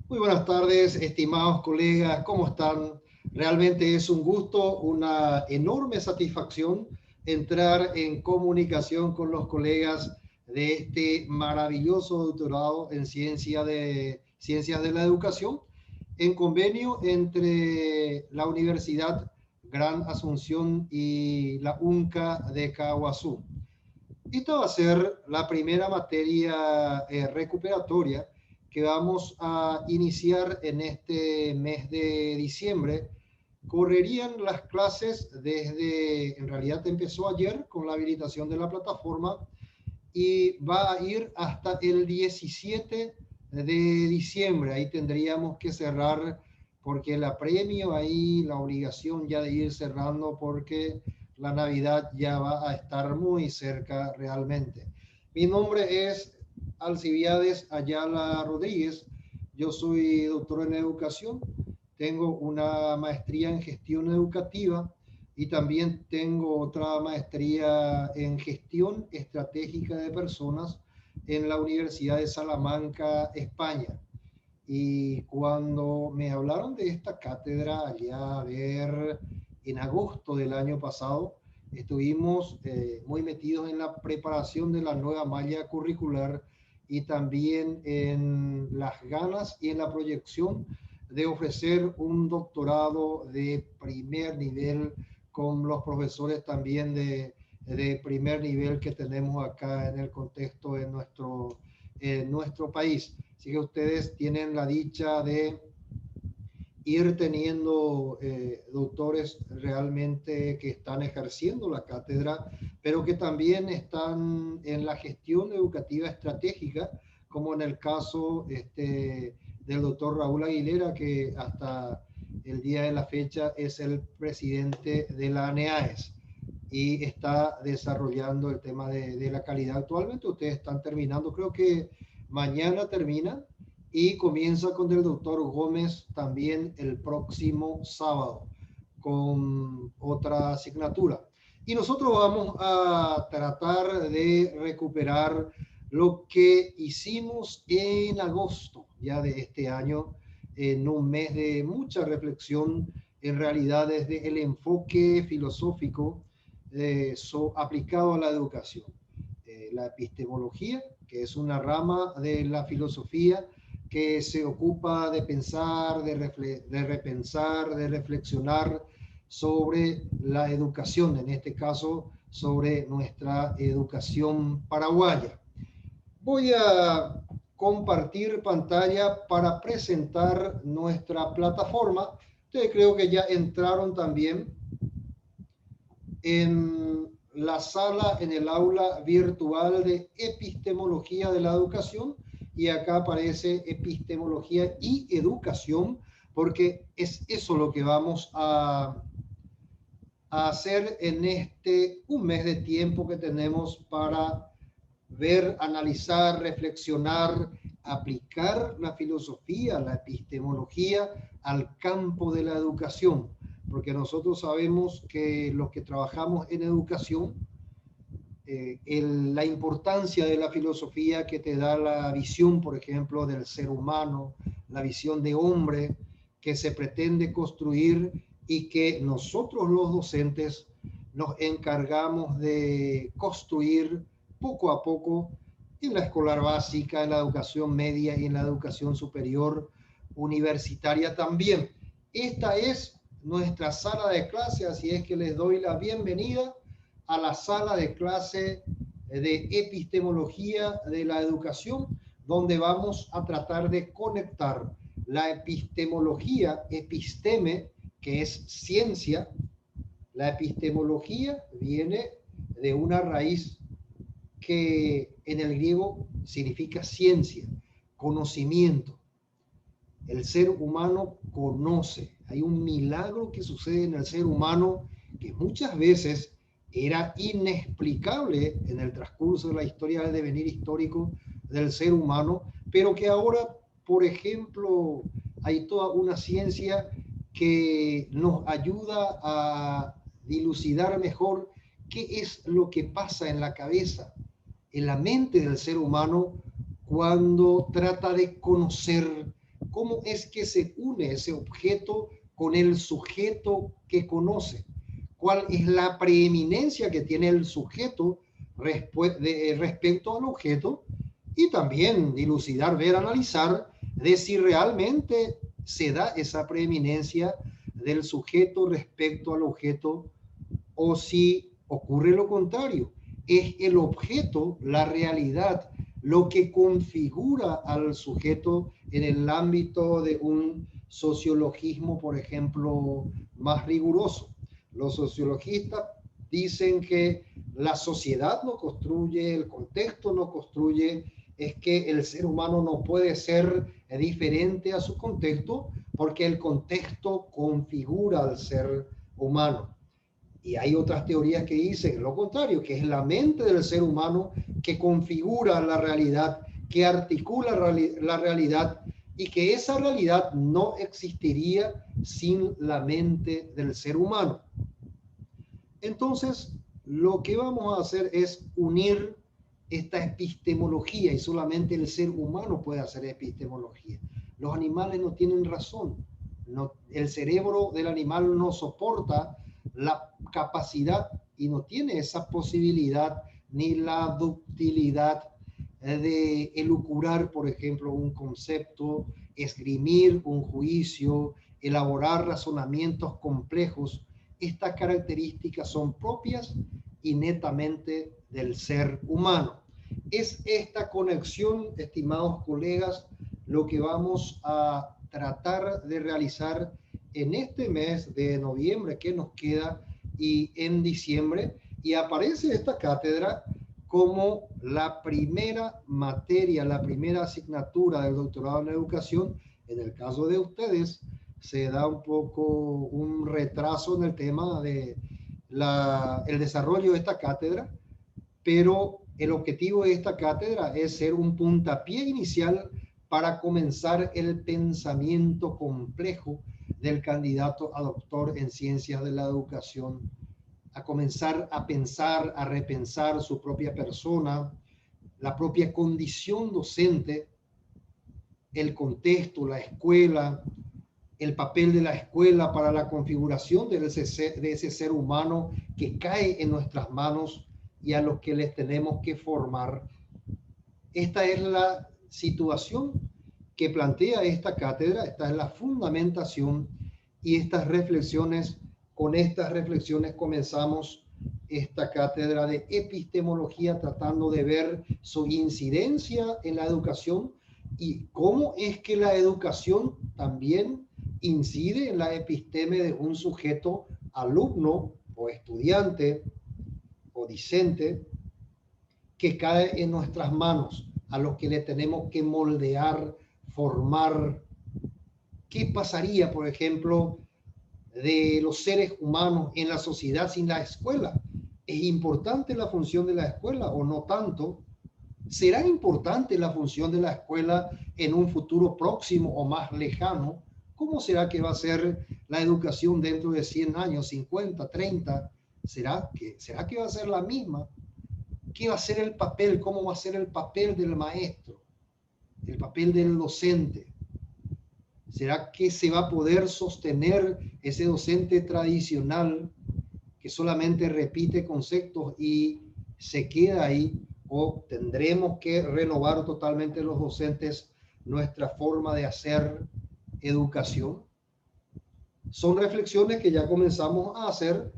Muy buenas tardes, estimados colegas, ¿cómo están? Realmente es un gusto, una enorme satisfacción entrar en comunicación con los colegas de este maravilloso doctorado en Ciencias de la Educación, en convenio entre la Universidad Gran Asunción y la UNCA de Caguazú. Esta va a ser la primera materia recuperatoria que vamos a iniciar en este mes de diciembre. Correrían las clases desde, en realidad empezó ayer con la habilitación de la plataforma y va a ir hasta el 17 de diciembre. Ahí tendríamos que cerrar porque el apremio, ahí la obligación ya de ir cerrando porque la Navidad ya va a estar muy cerca realmente. Mi nombre es Alcibiades Ayala Rodríguez. Yo soy doctor en educación. Tengo una maestría en gestión educativa y también tengo otra maestría en gestión estratégica de personas en la Universidad de Salamanca, España. Y cuando me hablaron de esta cátedra allá a ver en agosto del año pasado, estuvimos muy metidos en la preparación de la nueva malla curricular y también en las ganas y en la proyección de ofrecer un doctorado de primer nivel con los profesores también de primer nivel que tenemos acá en el contexto de nuestro país. Así que ustedes tienen la dicha de ir teniendo doctores realmente que están ejerciendo la cátedra, pero que también están en la gestión educativa estratégica, como en el caso del doctor Raúl Aguilera, que hasta el día de la fecha es el presidente de la ANEAES y está desarrollando el tema de la calidad. Actualmente ustedes están terminando, creo que mañana termina y comienza con el doctor Gómez también el próximo sábado con otra asignatura. Y nosotros vamos a tratar de recuperar lo que hicimos en agosto ya de este año, en un mes de mucha reflexión, en realidad desde el enfoque filosófico aplicado a la educación. La epistemología, que es una rama de la filosofía que se ocupa de pensar, de repensar, de reflexionar sobre la educación, en este caso sobre nuestra educación paraguaya. Voy a compartir pantalla para presentar nuestra plataforma. Ustedes creo que ya entraron también en la sala, en el aula virtual de epistemología de la educación, y acá aparece epistemología y educación, porque es eso lo que vamos a hacer en un mes de tiempo que tenemos para ver, analizar, reflexionar, aplicar la filosofía, la epistemología al campo de la educación, porque nosotros sabemos que los que trabajamos en educación, la importancia de la filosofía que te da la visión, por ejemplo, del ser humano, la visión de hombre que se pretende construir y que nosotros los docentes nos encargamos de construir poco a poco en la escolar básica, en la educación media y en la educación superior universitaria también. Esta es nuestra sala de clase, así es que les doy la bienvenida a la sala de clase de epistemología de la educación, donde vamos a tratar de conectar la epistemología, episteme, que es ciencia. La epistemología viene de una raíz que en el griego significa ciencia, conocimiento. El ser humano conoce. Hay un milagro que sucede en el ser humano que muchas veces era inexplicable en el transcurso de la historia del devenir histórico del ser humano, pero que ahora, por ejemplo, hay toda una ciencia que nos ayuda a dilucidar mejor qué es lo que pasa en la cabeza, en la mente del ser humano cuando trata de conocer cómo es que se une ese objeto con el sujeto que conoce. ¿Cuál es la preeminencia que tiene el sujeto respecto al objeto? Y también dilucidar, ver, analizar de si realmente se da esa preeminencia del sujeto respecto al objeto o si ocurre lo contrario. Es el objeto, la realidad, lo que configura al sujeto en el ámbito de un sociologismo, por ejemplo, más riguroso. Los sociologistas dicen que la sociedad no construye, el contexto no construye, es que el ser humano no puede ser diferente a su contexto porque el contexto configura al ser humano. Y hay otras teorías que dicen lo contrario, que es la mente del ser humano que configura la realidad, que articula la realidad y que esa realidad no existiría sin la mente del ser humano. Entonces, lo que vamos a hacer es unir esta epistemología y solamente el ser humano puede hacer epistemología. Los animales no tienen razón. No, el cerebro del animal no soporta la capacidad y no tiene esa posibilidad ni la ductilidad de elucubrar, por ejemplo, un concepto, esgrimir un juicio, elaborar razonamientos complejos. Estas características son propias y netamente del ser humano. Es esta conexión, estimados colegas, lo que vamos a tratar de realizar en este mes de noviembre que nos queda y en diciembre. Y aparece esta cátedra como la primera materia, la primera asignatura del doctorado en educación. En el caso de ustedes, se da un poco un retraso en el tema de el desarrollo de esta cátedra, pero el objetivo de esta cátedra es ser un puntapié inicial para comenzar el pensamiento complejo del candidato a doctor en ciencias de la educación, a comenzar a pensar, a repensar su propia persona, la propia condición docente, el contexto, la escuela, el papel de la escuela para la configuración de ese ser humano que cae en nuestras manos y a los que les tenemos que formar. Esta es la situación que plantea esta cátedra, esta es la fundamentación y con estas reflexiones comenzamos esta cátedra de epistemología tratando de ver su incidencia en la educación y cómo es que la educación también incide en la episteme de un sujeto alumno o estudiante o discente que cae en nuestras manos, a los que le tenemos que moldear, formar. ¿Qué pasaría, por ejemplo, de los seres humanos en la sociedad sin la escuela? ¿Es importante la función de la escuela o no tanto? ¿Será importante la función de la escuela en un futuro próximo o más lejano? ¿Cómo será que va a ser la educación dentro de 100 años, 50, 30? ¿Será que va a ser la misma? ¿Qué va a ser el papel? ¿Cómo va a ser el papel del maestro? El papel del docente. ¿Será que se va a poder sostener ese docente tradicional que solamente repite conceptos y se queda ahí? ¿O tendremos que renovar totalmente los docentes nuestra forma de hacer educación? Son reflexiones que ya comenzamos a hacer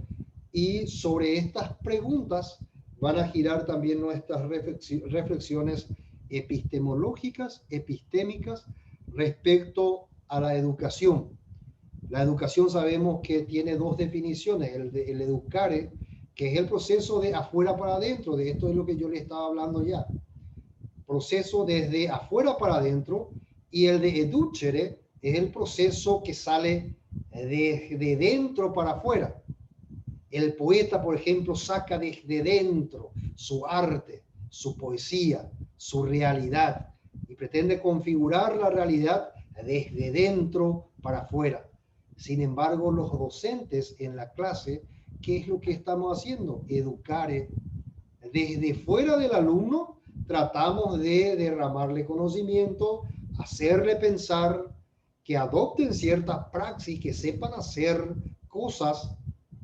y sobre estas preguntas van a girar también nuestras reflexiones epistemológicas, epistémicas respecto a la educación. La educación sabemos que tiene dos definiciones, el educare, que es el proceso de afuera para adentro, de esto es lo que yo le estaba hablando ya, proceso desde afuera para adentro, y el de educere es el proceso que sale de dentro para afuera. El poeta, por ejemplo, saca desde dentro su arte, su poesía, su realidad, y pretende configurar la realidad desde dentro para afuera. Sin embargo, los docentes en la clase, ¿qué es lo que estamos haciendo? Educar. Desde fuera del alumno tratamos de derramarle conocimiento, hacerle pensar, que adopten cierta praxis, que sepan hacer cosas.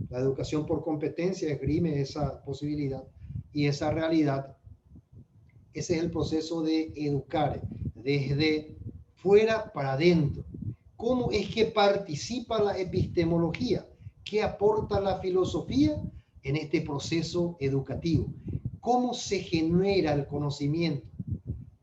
La educación por competencia esgrime esa posibilidad y esa realidad. Ese es el proceso de educar desde fuera para adentro. ¿Cómo es que participa la epistemología? ¿Qué aporta la filosofía en este proceso educativo? ¿Cómo se genera el conocimiento?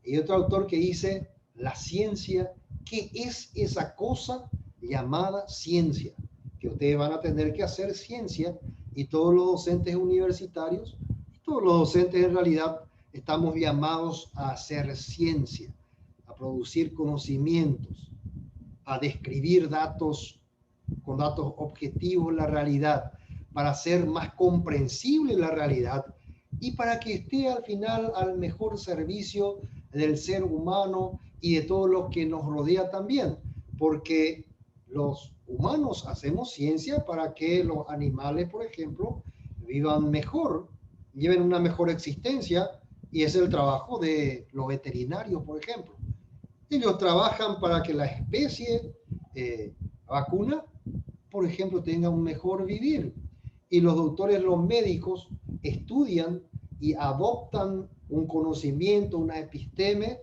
Hay otro autor que dice, la ciencia, ¿qué es esa cosa llamada ciencia? Que ustedes van a tener que hacer ciencia y todos los docentes universitarios, todos los docentes en realidad estamos llamados a hacer ciencia, a producir conocimientos, a describir datos con datos objetivos la realidad, para hacer más comprensible la realidad y para que esté al final al mejor servicio del ser humano y de todo lo que nos rodea también, porque los humanos hacemos ciencia para que los animales, por ejemplo, vivan mejor, lleven una mejor existencia, y es el trabajo de los veterinarios, por ejemplo. Ellos trabajan para que la especie vacuna, por ejemplo, tenga un mejor vivir. Y los doctores, los médicos, estudian y adoptan un conocimiento, una episteme,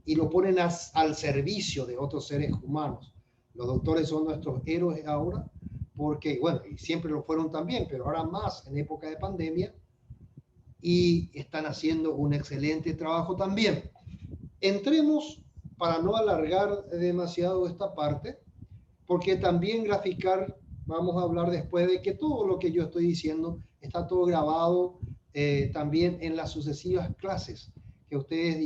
y lo ponen al servicio de otros seres humanos. Los doctores son nuestros héroes ahora, porque, bueno, y siempre lo fueron también, pero ahora más en época de pandemia, y están haciendo un excelente trabajo también. Entremos, para no alargar demasiado esta parte, porque también graficar, vamos a hablar después de que todo lo que yo estoy diciendo está todo grabado también en las sucesivas clases que ustedes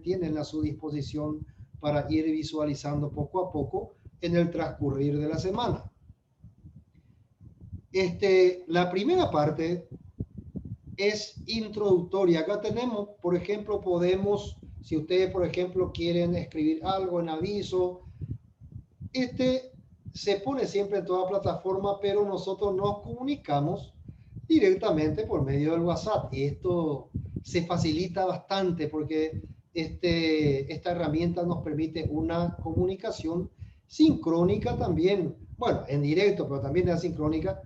tienen a su disposición para ir visualizando poco a poco en el transcurrir de la semana. La primera parte es introductoria. Acá tenemos, por ejemplo, si ustedes, por ejemplo, quieren escribir algo en aviso, se pone siempre en toda plataforma, pero nosotros nos comunicamos directamente por medio del WhatsApp. Y esto se facilita bastante porque esta herramienta nos permite una comunicación sincrónica también. Bueno, en directo, pero también asincrónica,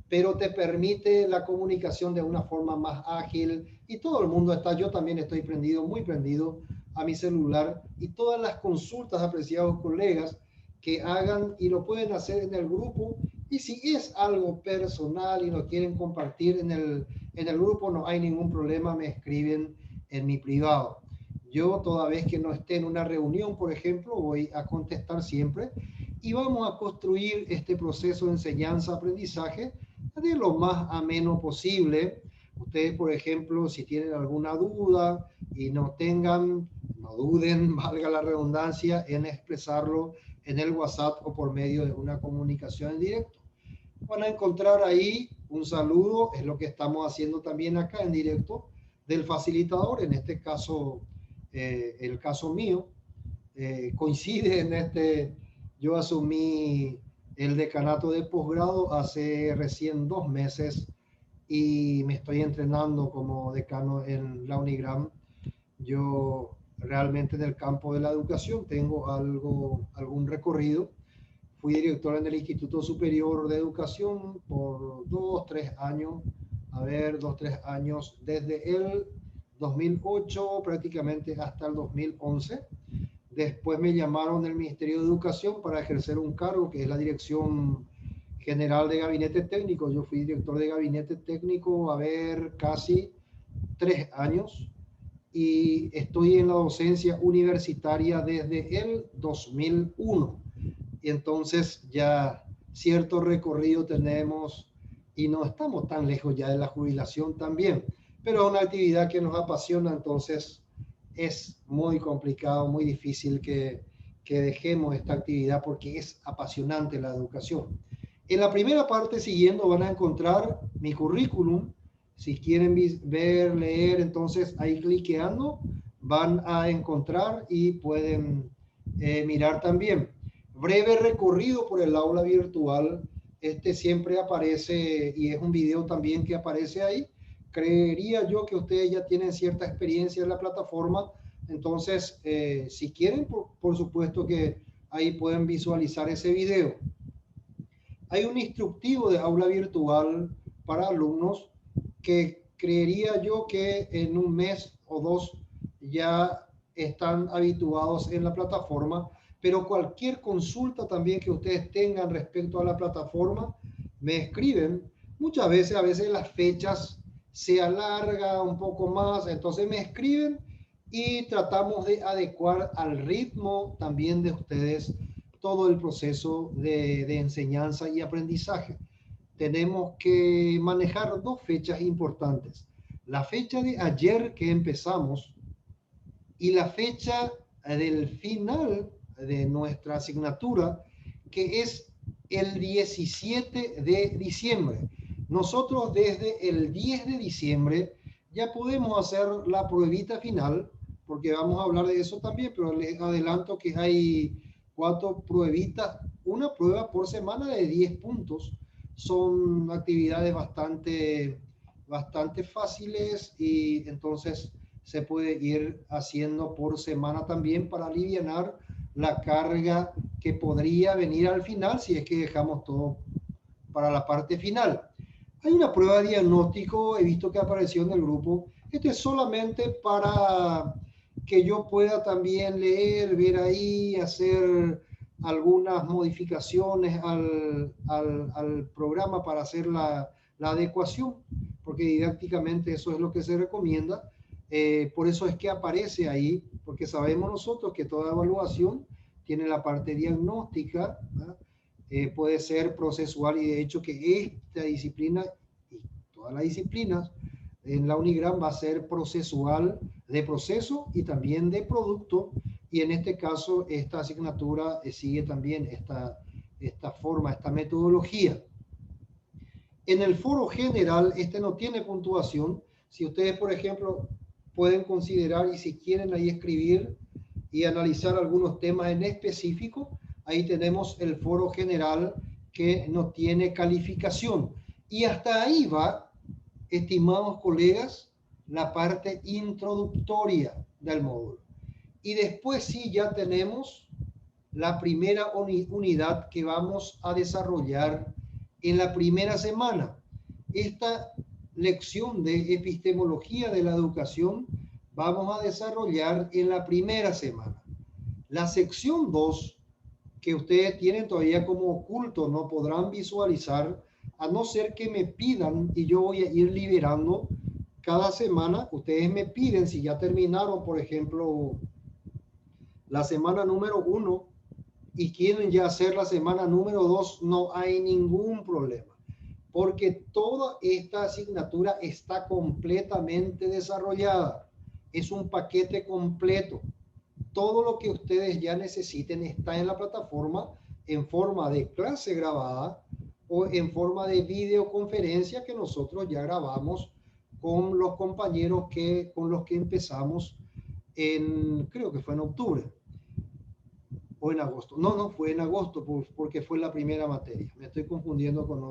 pero te permite la comunicación de una forma más ágil y todo el mundo está, yo también estoy prendido, muy prendido a mi celular, y todas las consultas, apreciados colegas, que hagan y lo pueden hacer en el grupo, y si es algo personal y lo quieren compartir en el grupo, no hay ningún problema, me escriben en mi privado. Yo toda vez que no esté en una reunión, por ejemplo, voy a contestar siempre, y vamos a construir este proceso de enseñanza-aprendizaje de lo más ameno posible. Ustedes, por ejemplo, si tienen alguna duda y no duden, valga la redundancia, en expresarlo en el WhatsApp o por medio de una comunicación en directo. Van a encontrar ahí un saludo, es lo que estamos haciendo también acá en directo, del facilitador, en este caso, el caso mío, coincide yo asumí el decanato de posgrado hace recién 2 meses y me estoy entrenando como decano en la Unigram. Yo realmente en el campo de la educación tengo algún recorrido. Fui director en el Instituto Superior de Educación por 2-3 años, 2-3 años, desde el 2008 prácticamente hasta el 2011. Después me llamaron del Ministerio de Educación para ejercer un cargo que es la Dirección General de Gabinete Técnico. Yo fui director de Gabinete Técnico, casi 3 años, y estoy en la docencia universitaria desde el 2001. Y entonces ya cierto recorrido tenemos y no estamos tan lejos ya de la jubilación también. Pero es una actividad que nos apasiona, entonces es muy complicado, muy difícil que dejemos esta actividad porque es apasionante la educación. En la primera parte, siguiendo, van a encontrar mi currículum. Si quieren ver, leer, entonces ahí cliqueando van a encontrar y pueden mirar también. Breve recorrido por el aula virtual. Siempre aparece y es un video también que aparece ahí. Creería yo que ustedes ya tienen cierta experiencia en la plataforma, entonces si quieren, por supuesto que ahí pueden visualizar ese video. Hay un instructivo de aula virtual para alumnos que creería yo que en un mes o dos ya están habituados en la plataforma, pero cualquier consulta también que ustedes tengan respecto a la plataforma, me escriben. Muchas veces, a veces las fechas se alarga un poco más, entonces me escriben y tratamos de adecuar al ritmo también de ustedes todo el proceso de enseñanza y aprendizaje. Tenemos que manejar dos fechas importantes. La fecha de ayer que empezamos y la fecha del final de nuestra asignatura, que es el 17 de diciembre. Nosotros desde el 10 de diciembre ya podemos hacer la pruebita final, porque vamos a hablar de eso también, pero les adelanto que hay 4 pruebitas, una prueba por semana de 10 puntos. Son actividades bastante fáciles y entonces se puede ir haciendo por semana también para alivianar la carga que podría venir al final si es que dejamos todo para la parte final. Hay una prueba de diagnóstico, he visto que apareció en el grupo. Esto es solamente para que yo pueda también leer, ver ahí, hacer algunas modificaciones al programa para hacer la adecuación, porque didácticamente eso es lo que se recomienda. Por eso es que aparece ahí, porque sabemos nosotros que toda evaluación tiene la parte diagnóstica, puede ser procesual, y de hecho que esta disciplina y todas las disciplinas en la Unigram va a ser procesual, de proceso y también de producto, y en este caso esta asignatura sigue también esta forma, esta metodología. En el foro general, este no tiene puntuación. Si ustedes, por ejemplo, pueden considerar y si quieren ahí escribir y analizar algunos temas en específico, ahí tenemos el foro general que no tiene calificación. Y hasta ahí va, estimados colegas, la parte introductoria del módulo. Y después sí ya tenemos la primera unidad que vamos a desarrollar en la primera semana. Esta lección de epistemología de la educación vamos a desarrollar en la primera semana. La sección 2, que ustedes tienen todavía como oculto, no podrán visualizar, a no ser que me pidan, y yo voy a ir liberando cada semana. Ustedes me piden, si ya terminaron, por ejemplo, la semana número 1 y quieren ya hacer la semana número 2, no hay ningún problema, porque toda esta asignatura está completamente desarrollada. Es un paquete completo. Todo lo que ustedes ya necesiten está en la plataforma en forma de clase grabada o en forma de videoconferencia que nosotros ya grabamos con los compañeros con los que empezamos creo que fue en octubre o en agosto. No, fue en agosto porque fue la primera materia. Me estoy confundiendo con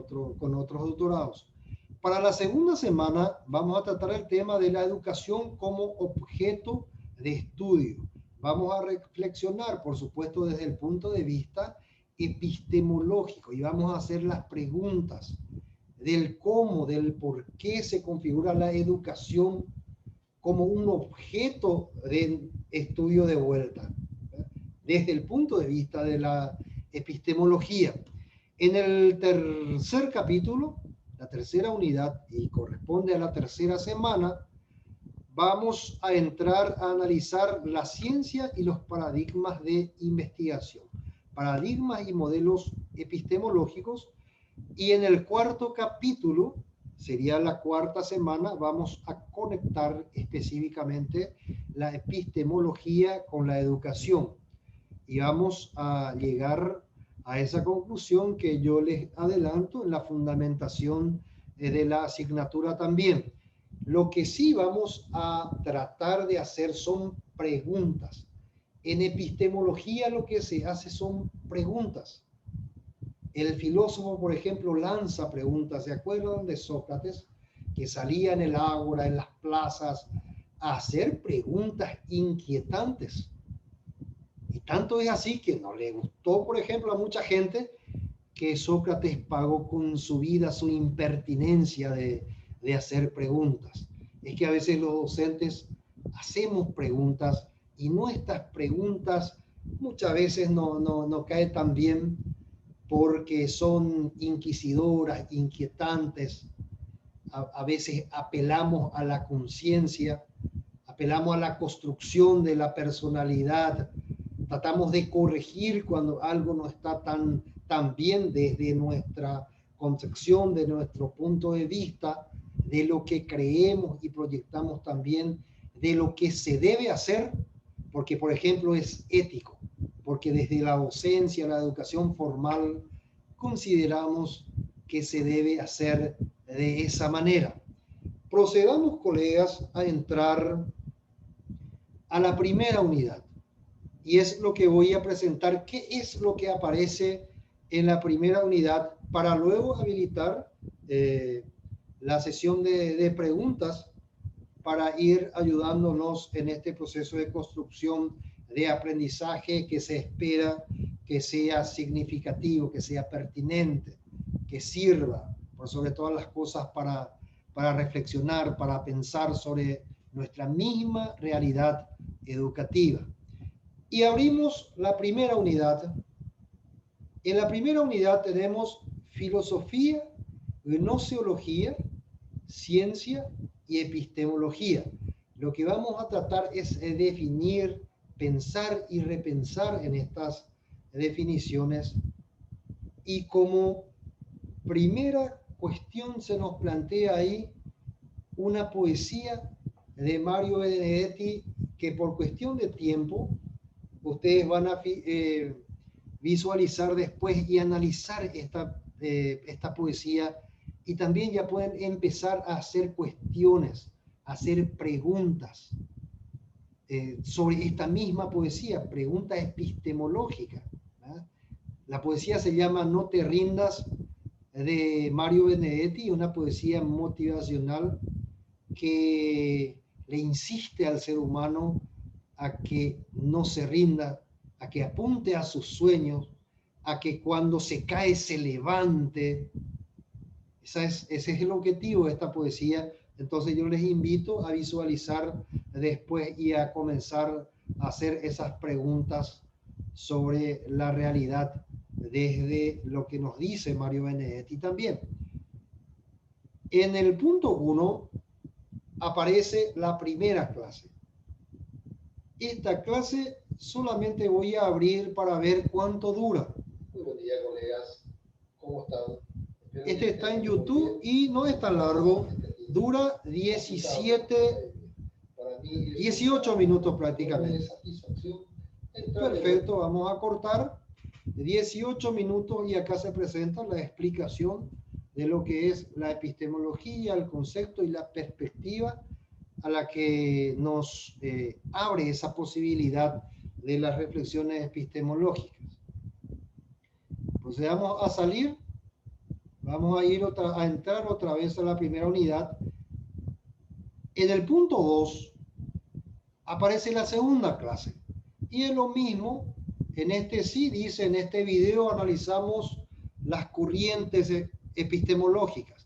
otros doctorados. Para la segunda semana vamos a tratar el tema de la educación como objeto de estudio. Vamos a reflexionar, por supuesto, desde el punto de vista epistemológico y vamos a hacer las preguntas del cómo, del por qué se configura la educación como un objeto de estudio de vuelta, desde el punto de vista de la epistemología. En el tercer capítulo, la tercera unidad, y corresponde a la tercera semana, vamos a entrar a analizar la ciencia y los paradigmas de investigación, paradigmas y modelos epistemológicos. Y en el cuarto capítulo, sería la cuarta semana, vamos a conectar específicamente la epistemología con la educación. Y vamos a llegar a esa conclusión que yo les adelanto en la fundamentación de la asignatura también. Lo que sí vamos a tratar de hacer son preguntas. En epistemología lo que se hace son preguntas. El filósofo, por ejemplo, lanza preguntas. ¿Se acuerdan de Sócrates? Que salía en el ágora, en las plazas, a hacer preguntas inquietantes. Tanto es así que no le gustó, por ejemplo, a mucha gente que Sócrates pagó con su vida su impertinencia de hacer preguntas. Es que a veces los docentes hacemos preguntas y nuestras preguntas muchas veces no caen tan bien porque son inquisidoras, inquietantes. A veces apelamos a la conciencia, apelamos a la construcción de la personalidad, tratamos de corregir cuando algo no está tan bien desde nuestra concepción, de nuestro punto de vista, de lo que creemos y proyectamos también, de lo que se debe hacer, porque por ejemplo es ético, porque desde la docencia, la educación formal, consideramos que se debe hacer de esa manera. Procedamos, colegas, a entrar a la primera unidad. Y es lo que voy a presentar, qué es lo que aparece en la primera unidad, para luego habilitar la sesión de preguntas para ir ayudándonos en este proceso de construcción de aprendizaje que se espera que sea significativo, que sea pertinente, que sirva, por sobre todas las cosas, para reflexionar, para pensar sobre nuestra misma realidad educativa. Y abrimos la primera unidad. En la primera unidad tenemos filosofía, gnoseología, ciencia y epistemología. Lo que vamos a tratar es definir, pensar y repensar en estas definiciones. Y como primera cuestión se nos plantea ahí una poesía de Mario Benedetti que por cuestión de tiempo ustedes van a visualizar después y analizar esta poesía, y también ya pueden empezar a hacer cuestiones, a hacer preguntas sobre esta misma poesía, preguntas epistemológicas, ¿verdad? La poesía se llama No te rindas, de Mario Benedetti, una poesía motivacional que le insiste al ser humano a que no se rinda, a que apunte a sus sueños, a que cuando se cae se levante. Ese es el objetivo de esta poesía. Entonces yo les invito a visualizar después y a comenzar a hacer esas preguntas sobre la realidad desde lo que nos dice Mario Benedetti también. En el punto 1 aparece la primera clase. Esta clase solamente voy a abrir para ver cuánto dura. Muy buen día, colegas. ¿Cómo están? Este está en YouTube y no es tan largo. Dura 18 minutos prácticamente. Perfecto, vamos a cortar 18 minutos y acá se presenta la explicación de lo que es la epistemología, el concepto y la perspectiva a la que nos abre esa posibilidad de las reflexiones epistemológicas. Procedamos a salir. Vamos a entrar otra vez a la primera unidad. En el punto 2 aparece la segunda clase. Y es lo mismo, en este sí dice, en este video analizamos las corrientes epistemológicas.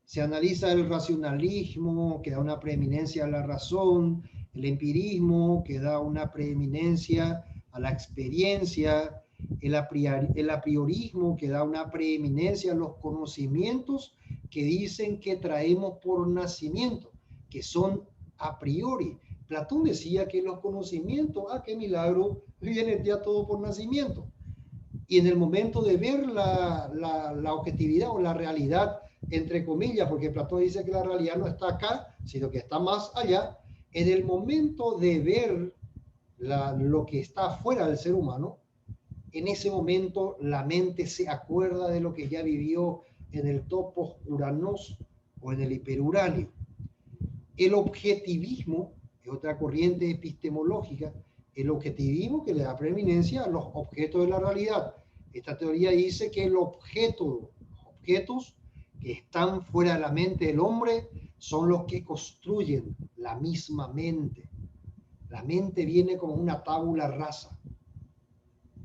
Se analiza el racionalismo, que da una preeminencia a la razón, el empirismo, que da una preeminencia a la experiencia, el apriorismo, que da una preeminencia a los conocimientos que dicen que traemos por nacimiento, que son a priori. Platón decía que los conocimientos, qué milagro, vienen ya todo por nacimiento. Y en el momento de ver la objetividad o la realidad, entre comillas, porque Platón dice que la realidad no está acá, sino que está más allá, en el momento de ver lo que está fuera del ser humano, en ese momento la mente se acuerda de lo que ya vivió en el topos uranos o en el hiperuranio. El objetivismo es otra corriente epistemológica, el objetivismo que le da preeminencia a los objetos de la realidad. Esta teoría dice que los objetos que están fuera de la mente del hombre son los que construyen la misma mente. La mente viene como una tabula rasa.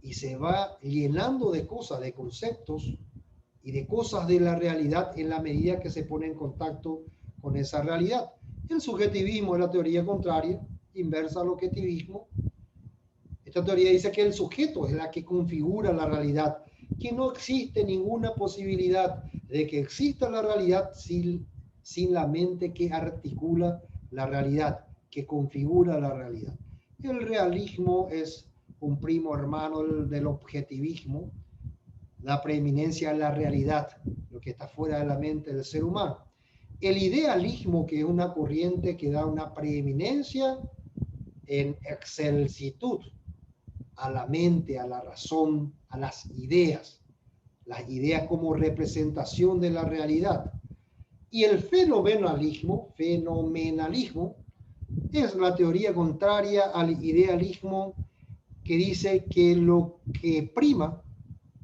y se va llenando de cosas, de conceptos y de cosas de la realidad en la medida que se pone en contacto con esa realidad. El subjetivismo es la teoría contraria, inversa al objetivismo. Esta teoría dice que el sujeto es la que configura la realidad, que no existe ninguna posibilidad de que exista la realidad sin la mente que articula la realidad, que configura la realidad. El realismo es un primo hermano del objetivismo, la preeminencia de la realidad, lo que está fuera de la mente del ser humano. El idealismo, que es una corriente que da una preeminencia en excelsitud a la mente, a la razón, a las ideas como representación de la realidad. Y el fenomenalismo es la teoría contraria al idealismo, que dice que lo que prima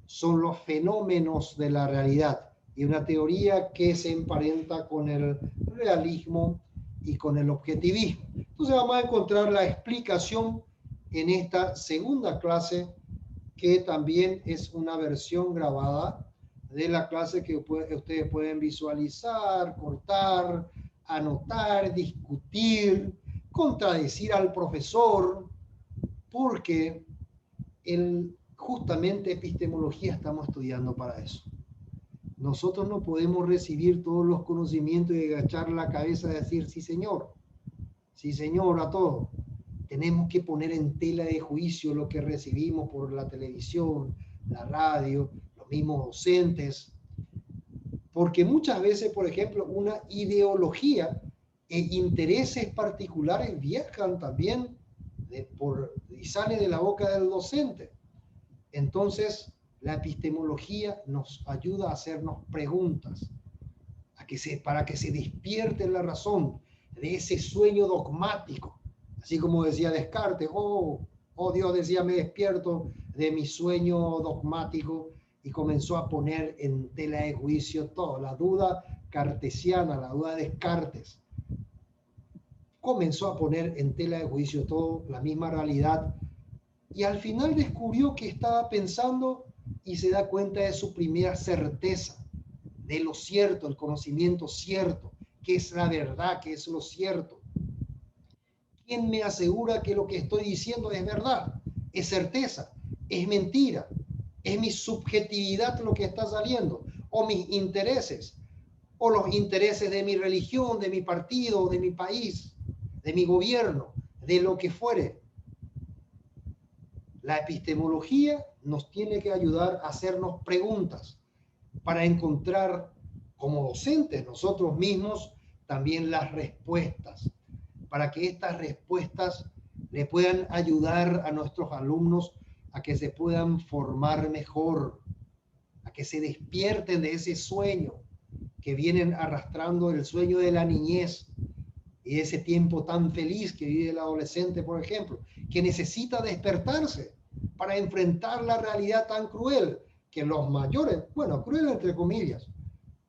son los fenómenos de la realidad, y una teoría que se emparenta con el realismo y con el objetivismo. Entonces vamos a encontrar la explicación en esta segunda clase, que también es una versión grabada de la clase que ustedes pueden visualizar, cortar, anotar, discutir, contradecir al profesor, porque justamente epistemología estamos estudiando para eso. Nosotros no podemos recibir todos los conocimientos y agachar la cabeza y decir sí señor a todo. Tenemos que poner en tela de juicio lo que recibimos por la televisión, la radio, los mismos docentes, porque muchas veces, por ejemplo, una ideología e intereses particulares viajan también y salen de la boca del docente. Entonces, la epistemología nos ayuda a hacernos preguntas, para que se despierte la razón de ese sueño dogmático. Así como decía Descartes, oh Dios, decía, me despierto de mi sueño dogmático, y comenzó a poner en tela de juicio todo, la duda cartesiana, la duda de Descartes. Comenzó a poner en tela de juicio todo, la misma realidad, y al final descubrió que estaba pensando y se da cuenta de su primera certeza, de lo cierto, el conocimiento cierto, que es la verdad, que es lo cierto. ¿Quién me asegura que lo que estoy diciendo es verdad? Es certeza, es mentira, es mi subjetividad lo que está saliendo, o mis intereses, o los intereses de mi religión, de mi partido, de mi país, de mi gobierno, de lo que fuere. La epistemología nos tiene que ayudar a hacernos preguntas para encontrar, como docentes nosotros mismos, también las respuestas, para que estas respuestas le puedan ayudar a nuestros alumnos a que se puedan formar mejor, a que se despierten de ese sueño que vienen arrastrando, el sueño de la niñez y ese tiempo tan feliz que vive el adolescente, por ejemplo, que necesita despertarse para enfrentar la realidad tan cruel que los mayores, bueno, cruel entre comillas,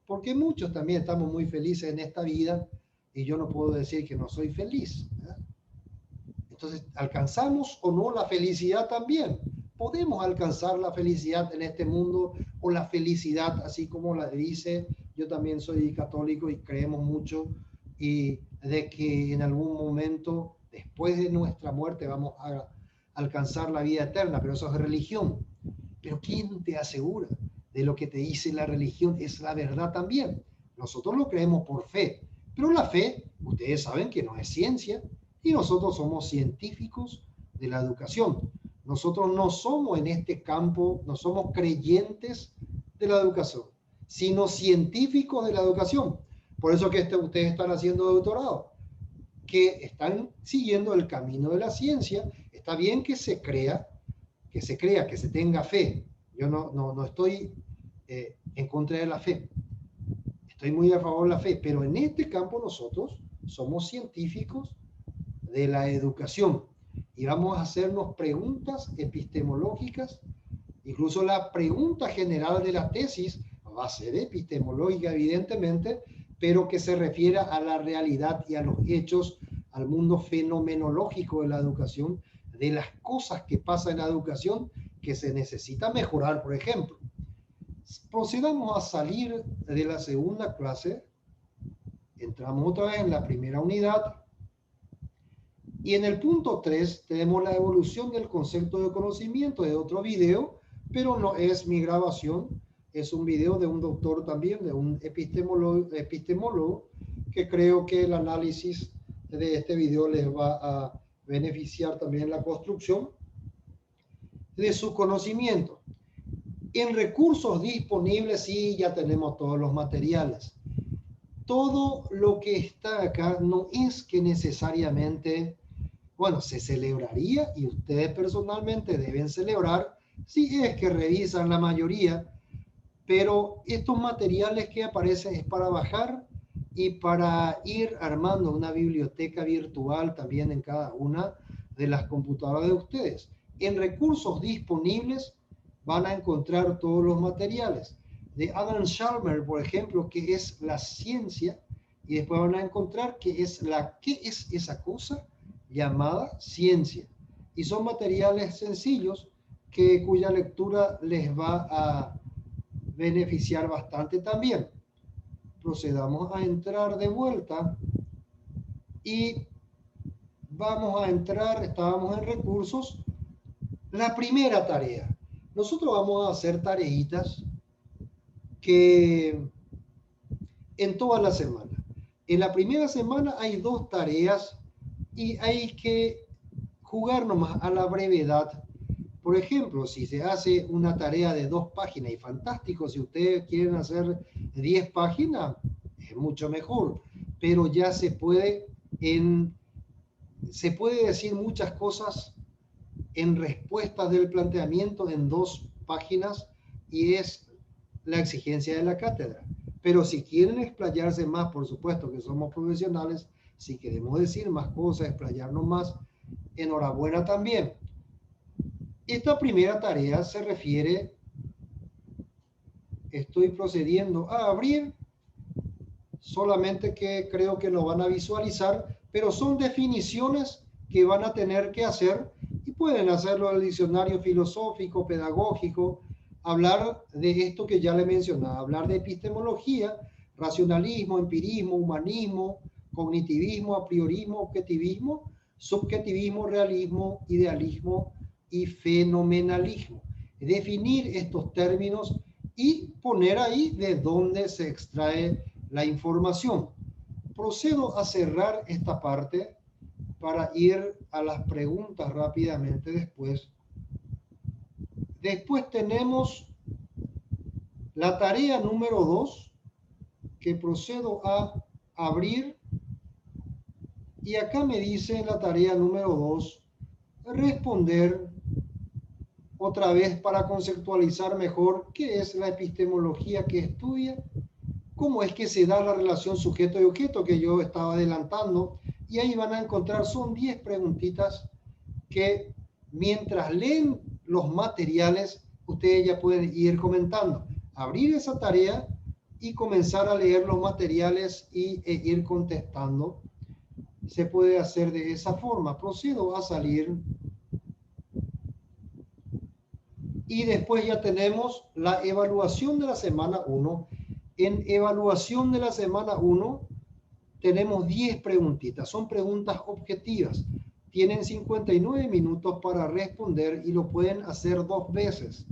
porque muchos también estamos muy felices en esta vida y yo no puedo decir que no soy feliz, ¿verdad? Entonces, ¿alcanzamos o no la felicidad también? ¿Podemos alcanzar la felicidad en este mundo, o la felicidad así como la dice? Yo también soy católico y creemos mucho y de que en algún momento después de nuestra muerte vamos a alcanzar la vida eterna, pero eso es religión. Pero ¿quién te asegura de lo que te dice la religión es la verdad también? Nosotros lo creemos por fe, pero la fe, ustedes saben que no es ciencia, y nosotros somos científicos de la educación. Nosotros no somos en este campo, no somos creyentes de la educación, sino científicos de la educación. Por eso que ustedes están haciendo doctorado, que están siguiendo el camino de la ciencia. Está bien que se crea, que se tenga fe. Yo no estoy en contra de la fe. Estoy muy a favor de la fe, pero en este campo nosotros somos científicos de la educación y vamos a hacernos preguntas epistemológicas. Incluso la pregunta general de la tesis va a ser epistemológica, evidentemente, pero que se refiera a la realidad y a los hechos, al mundo fenomenológico de la educación, de las cosas que pasan en la educación que se necesita mejorar, por ejemplo. Procedamos a salir de la segunda clase, entramos otra vez en la primera unidad y en el punto 3 tenemos la evolución del concepto de conocimiento de otro video, pero no es mi grabación, es un video de un doctor también, de un epistemólogo, que creo que el análisis de este video les va a beneficiar también en la construcción de su conocimiento. En recursos disponibles, sí, ya tenemos todos los materiales. Todo lo que está acá no es que necesariamente, bueno, se celebraría y ustedes personalmente deben celebrar si es que revisan la mayoría, pero estos materiales que aparecen es para bajar y para ir armando una biblioteca virtual también en cada una de las computadoras de ustedes. En recursos disponibles van a encontrar todos los materiales. De Adam Schalmer, por ejemplo, que es la ciencia, y después van a encontrar qué es esa cosa llamada ciencia. Y son materiales sencillos cuya lectura les va a beneficiar bastante también. Procedamos a entrar de vuelta y vamos a entrar, estábamos en recursos, la primera tarea. Nosotros vamos a hacer tareitas que en toda la semana. En la primera semana hay 2 tareas y hay que jugar nomás a la brevedad. Por ejemplo, si se hace una tarea de 2 páginas, y fantástico, si ustedes quieren hacer 10 páginas, es mucho mejor, pero ya se puede decir muchas cosas en respuesta del planteamiento en 2 páginas y es la exigencia de la cátedra. Pero si quieren explayarse más, por supuesto que somos profesionales, si queremos decir más cosas, explayarnos más, enhorabuena también. Esta primera tarea se refiere, estoy procediendo a abrir, solamente que creo que lo van a visualizar, pero son definiciones que van a tener que hacer y pueden hacerlo en el diccionario filosófico, pedagógico, hablar de esto que ya le mencionaba, hablar de epistemología, racionalismo, empirismo, humanismo, cognitivismo, apriorismo, objetivismo, subjetivismo, realismo, idealismo y fenomenalismo. Definir estos términos y poner ahí de dónde se extrae la información. Procedo a cerrar esta parte para ir a las preguntas rápidamente después. Después tenemos la tarea número 2, que procedo a abrir. Y acá me dice en la tarea número 2, responder otra vez para conceptualizar mejor qué es la epistemología que estudia, cómo es que se da la relación sujeto y objeto que yo estaba adelantando. Y ahí van a encontrar, son 10 preguntitas que mientras leen los materiales, ustedes ya pueden ir comentando. Abrir esa tarea y comenzar a leer los materiales e ir contestando. Se puede hacer de esa forma. Procedo a salir. Y después ya tenemos la evaluación de la semana 1. En evaluación de la semana 1 tenemos 10 preguntitas. Son preguntas objetivas. Tienen 59 minutos para responder y lo pueden hacer 2 veces.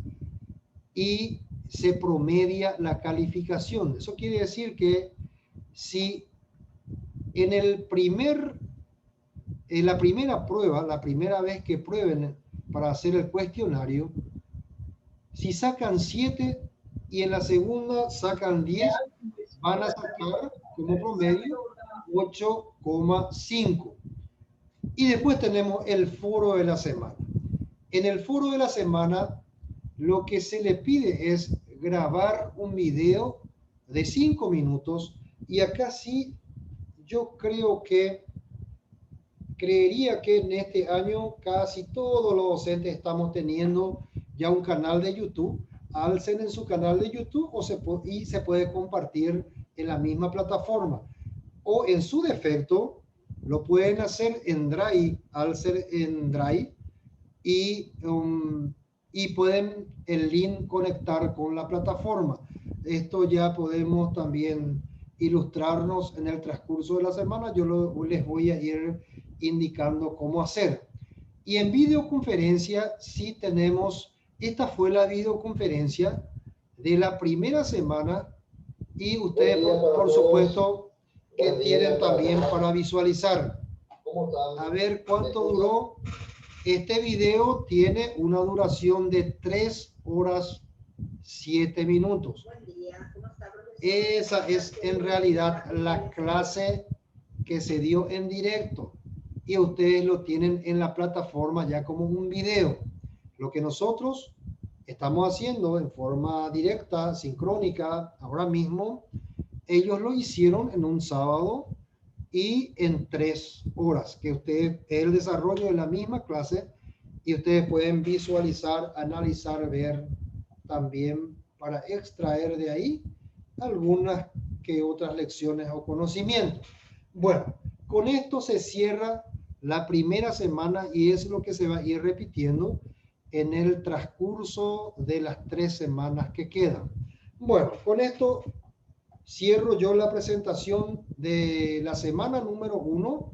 Y se promedia la calificación. Eso quiere decir que si en la primera prueba, la primera vez que prueben para hacer el cuestionario, si sacan 7 y en la segunda sacan 10, van a sacar como promedio 8,5. Y después tenemos el foro de la semana. En el foro de la semana, lo que se le pide es grabar un video de 5 minutos. Y acá sí, yo creería que en este año casi todos los docentes estamos teniendo ya un canal de YouTube. Alcen en su canal de YouTube y se puede compartir en la misma plataforma. O en su defecto, lo pueden hacer en Drive, alcen en Drive y y pueden el link conectar con la plataforma. Esto ya podemos también ilustrarnos en el transcurso de la semana. Yo les voy a ir indicando cómo hacer. Y en videoconferencia sí tenemos, esta fue la videoconferencia de la primera semana y ustedes por supuesto que tienen también para visualizar. A ver cuánto duró. Este video tiene una duración de 3 horas 7 minutos. Esa es en realidad la clase que se dio en directo y ustedes lo tienen en la plataforma ya como un video. Lo que nosotros estamos haciendo en forma directa, sincrónica, ahora mismo, ellos lo hicieron en un sábado y en 3 horas, que ustedes, el desarrollo de la misma clase, y ustedes pueden visualizar, analizar, ver también para extraer de ahí algunas que otras lecciones o conocimientos. Bueno, con esto se cierra la primera semana y es lo que se va a ir repitiendo en el transcurso de las 3 semanas que quedan. Bueno, con esto cierro yo la presentación de la semana número 1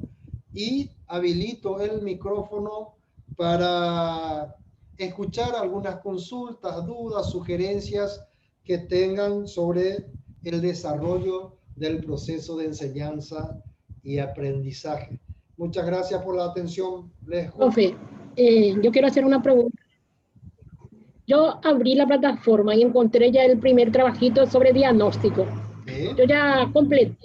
y habilito el micrófono para escuchar algunas consultas, dudas, sugerencias que tengan sobre el desarrollo del proceso de enseñanza y aprendizaje. Muchas gracias por la atención. Profe, yo quiero hacer una pregunta. Yo abrí la plataforma y encontré ya el primer trabajito sobre diagnóstico. ¿Sí? Yo ya completé,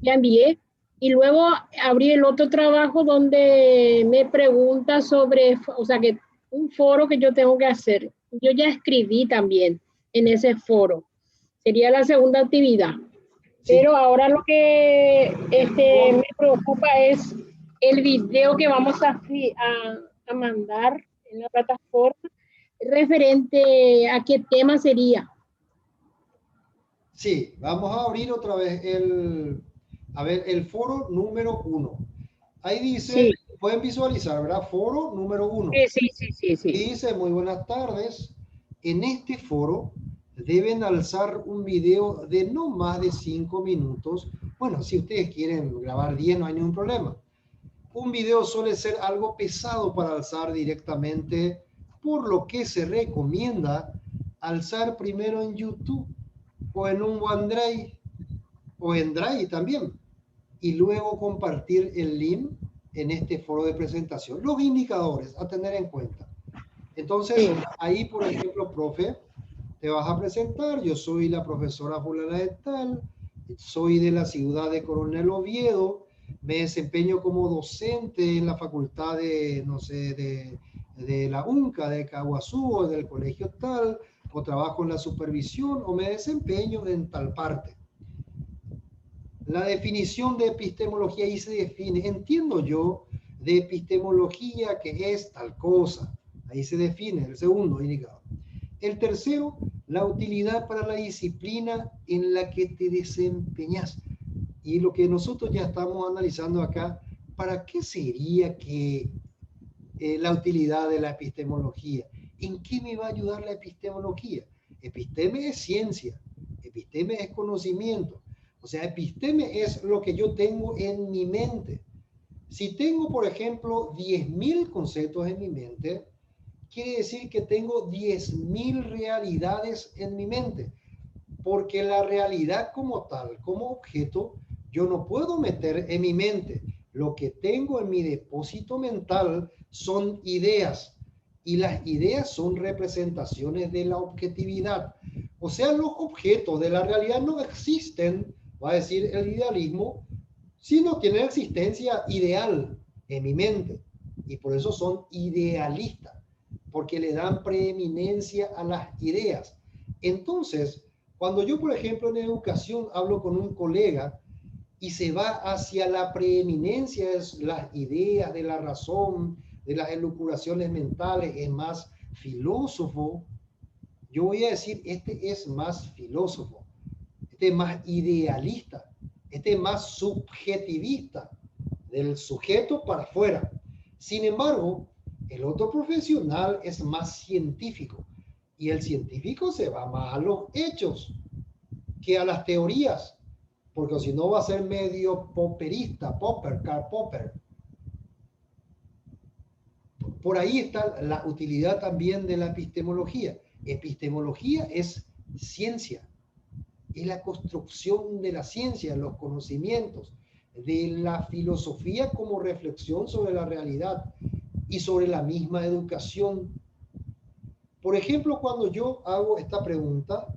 ya envié, y luego abrí el otro trabajo donde me pregunta sobre, o sea, que un foro que yo tengo que hacer. Yo ya escribí también en ese foro. Sería la segunda actividad. Sí. Pero ahora lo que me preocupa es el video que vamos a mandar en la plataforma referente a qué tema sería. Sí, vamos a abrir otra vez el foro número 1. Ahí dice, sí. Pueden visualizar, ¿verdad? Foro número 1. Sí. Dice, muy buenas tardes. En este foro deben alzar un video de no más de 5 minutos. Bueno, si ustedes quieren grabar 10 no hay ningún problema. Un video suele ser algo pesado para alzar directamente, por lo que se recomienda alzar primero en YouTube o en un OneDrive o en Drive también y luego compartir el link en este foro de presentación. Los indicadores a tener en cuenta. Entonces, ahí, por ejemplo, profe, te vas a presentar. Yo soy la profesora fulana de tal, soy de la ciudad de Coronel Oviedo, me desempeño como docente en la facultad de, no sé, de la UNCA, de Caguazú o del colegio tal, o trabajo en la supervisión o me desempeño en tal parte. La definición de epistemología ahí se define, entiendo yo, de epistemología que es tal cosa. Ahí se define el segundo indicador. El tercero, la utilidad para la disciplina en la que te desempeñas. Y lo que nosotros ya estamos analizando acá, ¿para qué sería que la utilidad de la epistemología? ¿En qué me va a ayudar la epistemología? Episteme es ciencia, episteme es conocimiento. O sea, episteme es lo que yo tengo en mi mente. Si tengo, por ejemplo, 10.000 conceptos en mi mente, quiere decir que tengo 10.000 realidades en mi mente. Porque la realidad como tal, como objeto, yo no puedo meter en mi mente. Lo que tengo en mi depósito mental son ideas. Y las ideas son representaciones de la objetividad. O sea, los objetos de la realidad no existen, va a decir el idealismo, si no tienen existencia ideal en mi mente. Y por eso son idealistas, porque le dan preeminencia a las ideas. Entonces, cuando yo, por ejemplo, en educación hablo con un colega y se va hacia la preeminencia de las ideas, de la razón, de las elucubraciones mentales, es más filósofo, yo voy a decir, este es más filósofo, este es más idealista, este es más subjetivista, del sujeto para afuera. Sin embargo, El otro profesional es más científico y el científico se va más a los hechos que a las teorías, porque si no va a ser medio popperista, Karl Popper. Por ahí está la utilidad también de la epistemología. Epistemología es ciencia, es la construcción de la ciencia, los conocimientos, de la filosofía como reflexión sobre la realidad y sobre la misma educación. Por ejemplo, cuando yo hago esta pregunta,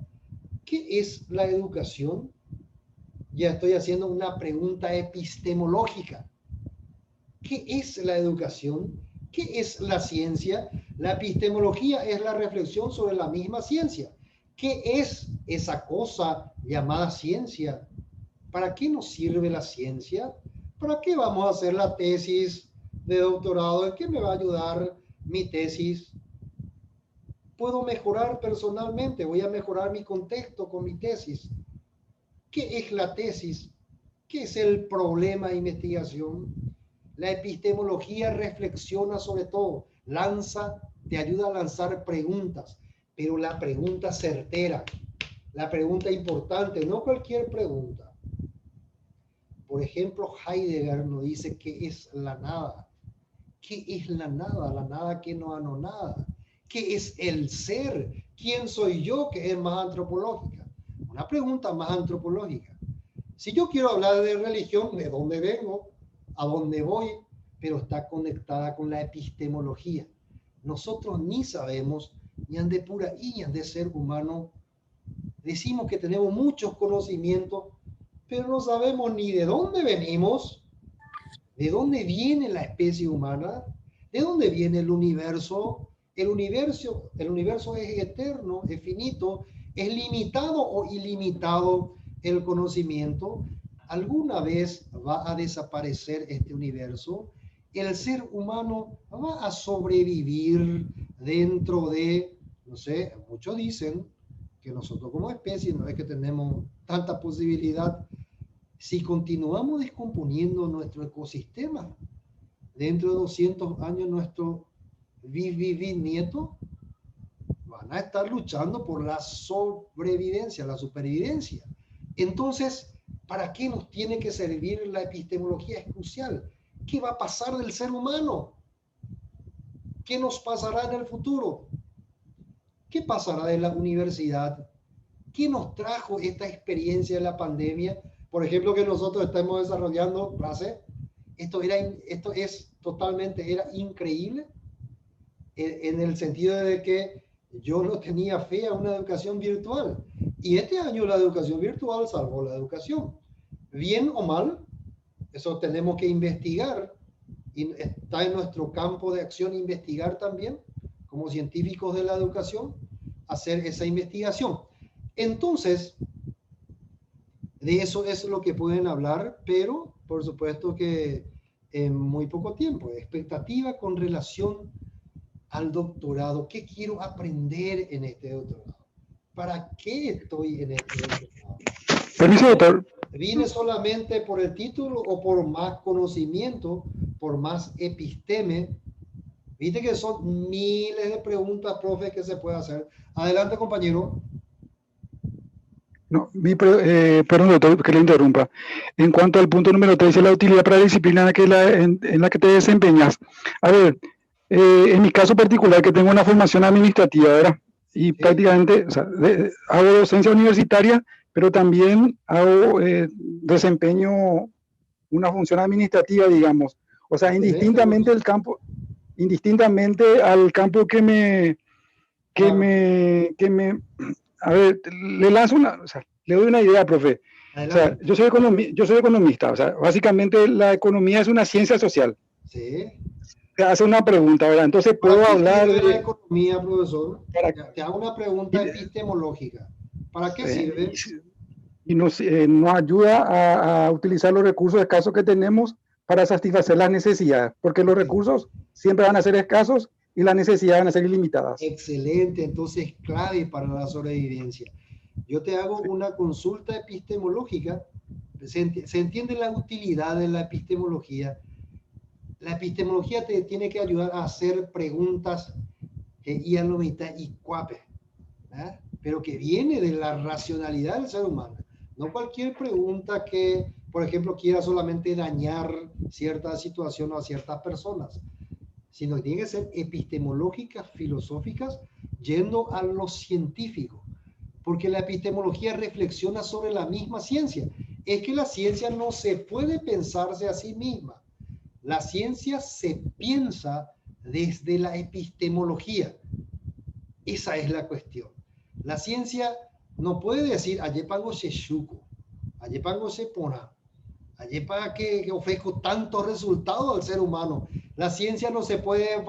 ¿qué es la educación? Ya estoy haciendo una pregunta epistemológica. ¿Qué es la educación? ¿Qué es la ciencia? La epistemología es la reflexión sobre la misma ciencia. ¿Qué es esa cosa llamada ciencia? ¿Para qué nos sirve la ciencia? ¿Para qué vamos a hacer la tesis de doctorado? ¿En qué me va a ayudar mi tesis? Puedo mejorar personalmente, voy a mejorar mi contexto con mi tesis. ¿Qué es la tesis? ¿Qué es el problema de investigación? La epistemología reflexiona sobre todo, te ayuda a lanzar preguntas, pero la pregunta certera, la pregunta importante, no cualquier pregunta. Por ejemplo, Heidegger nos dice qué es la nada. ¿Qué es la nada? La nada que no anonada. ¿Qué es el ser? ¿Quién soy yo? Que es más antropológica. Una pregunta más antropológica. Si yo quiero hablar de religión, ¿de dónde vengo? ¿A dónde voy? Pero está conectada con la epistemología. Nosotros ni sabemos, ni de pura y de ser humano. Decimos que tenemos muchos conocimientos, pero no sabemos ni de dónde venimos, de dónde viene la especie humana, de dónde viene el universo. El universo es eterno, es finito, es limitado o ilimitado el conocimiento. ¿Alguna vez va a desaparecer este universo? ¿El ser humano va a sobrevivir dentro de, no sé, muchos dicen que nosotros como especie no es que tenemos tanta posibilidad? Si continuamos descomponiendo nuestro ecosistema, dentro de 200 años nuestro nietos van a estar luchando por la sobrevivencia, la supervivencia. Entonces, ¿para qué nos tiene que servir la epistemología? Es crucial. ¿Qué va a pasar del ser humano? ¿Qué nos pasará en el futuro? ¿Qué pasará de la universidad? ¿Qué nos trajo esta experiencia de la pandemia? Por ejemplo, que nosotros estamos desarrollando clase. Esto es totalmente, era increíble en el sentido de que yo no tenía fe a una educación virtual. Y este año la educación virtual salvó la educación. Bien o mal, eso tenemos que investigar. Y está en nuestro campo de acción investigar también, como científicos de la educación, hacer esa investigación. Entonces, de eso es lo que pueden hablar, pero por supuesto que en muy poco tiempo. Expectativa con relación al doctorado. ¿Qué quiero aprender en este doctorado? ¿Para qué estoy en este doctorado? Permiso, doctor. ¿Vine solamente por el título o por más conocimiento, por más episteme? Viste que son miles de preguntas, profe, que se puede hacer. Adelante, compañero. No, perdón, doctor, que le interrumpa. En cuanto al punto número 3, la utilidad para la disciplina en la que te desempeñas. A ver, en mi caso particular, que tengo una formación administrativa, ¿verdad? Y prácticamente, o sea, hago docencia universitaria, pero también hago desempeño una función administrativa, digamos. O sea, indistintamente al campo que me a ver, le lanzo le doy una idea, profe. O sea, yo soy economista, o sea, básicamente la economía es una ciencia social. Sí. Te hace una pregunta, ¿verdad? Entonces puedo hablar de la economía, profesor. Te hago una pregunta epistemológica. ¿Para qué sirve? Y nos ayuda a utilizar los recursos escasos que tenemos para satisfacer las necesidades, porque los recursos siempre van a ser escasos y las necesidades van a ser ilimitadas. Excelente, entonces clave para la sobrevivencia. Yo te hago una consulta epistemológica. Se entiende la utilidad de la epistemología. La epistemología te tiene que ayudar a hacer preguntas y a lo mitad y cuape, ¿eh? Pero que viene de la racionalidad del ser humano. No cualquier pregunta que, por ejemplo, quiera solamente dañar cierta situación o a ciertas personas, sino que tiene que ser epistemológicas, filosóficas, yendo a lo científico. Porque la epistemología reflexiona sobre la misma ciencia. Es que la ciencia no se puede pensarse a sí misma. La ciencia se piensa desde la epistemología. Esa es la cuestión. La ciencia no puede decir, ayepango se chuco, ayepango se pona, ayepa que ofrezco tantos resultados al ser humano. La ciencia no se puede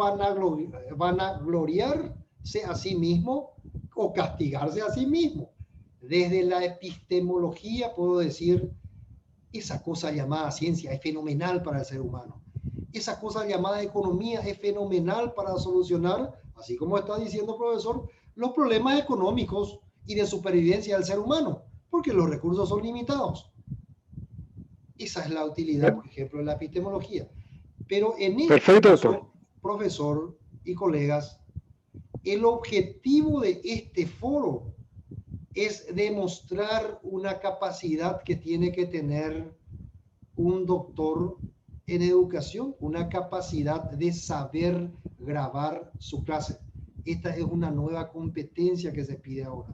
vanagloriarse a sí mismo o castigarse a sí mismo. Desde la epistemología puedo decir, esa cosa llamada ciencia es fenomenal para el ser humano. Esa cosa llamada economía es fenomenal para solucionar, así como está diciendo el profesor, los problemas económicos y de supervivencia del ser humano, porque los recursos son limitados. Esa es la utilidad, por ejemplo, de la epistemología. Pero en este caso, profesor y colegas, el objetivo de este foro es demostrar una capacidad que tiene que tener un doctor en educación, una capacidad de saber grabar su clase. Esta es una nueva competencia que se pide ahora.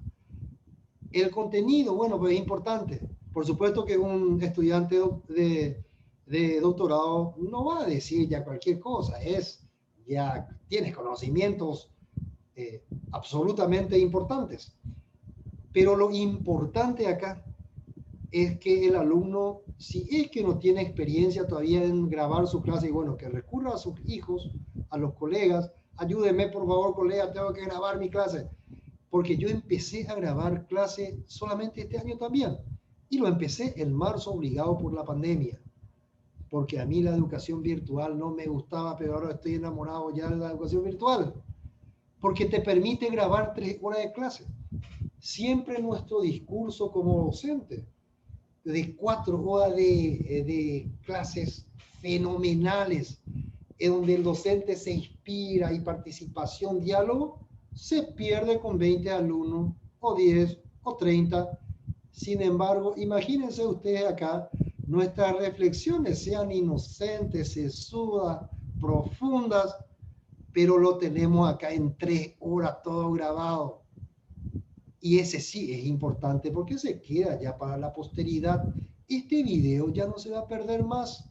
El contenido, bueno, pues es importante. Por supuesto que un estudiante de doctorado no va a decir ya cualquier cosa, ya tiene conocimientos absolutamente importantes. Pero lo importante acá es que el alumno, si es que no tiene experiencia todavía en grabar su clase, y bueno, que recurra a sus hijos, a los colegas, ayúdeme por favor, colega, tengo que grabar mi clase. Porque yo empecé a grabar clase solamente este año también. Y lo empecé en marzo obligado por la pandemia. Porque a mí la educación virtual no me gustaba, pero ahora estoy enamorado ya de la educación virtual. Porque te permite grabar 3 horas de clase. Siempre nuestro discurso como docente, de 4 horas de clases fenomenales, en donde el docente se inspira y participación, diálogo, se pierde con 20 alumnos, o 10, o 30. Sin embargo, imagínense ustedes acá, nuestras reflexiones sean inocentes, sesudas, profundas, pero lo tenemos acá en 3 horas todo grabado. Y ese sí es importante porque se queda ya para la posteridad. Este video ya no se va a perder más.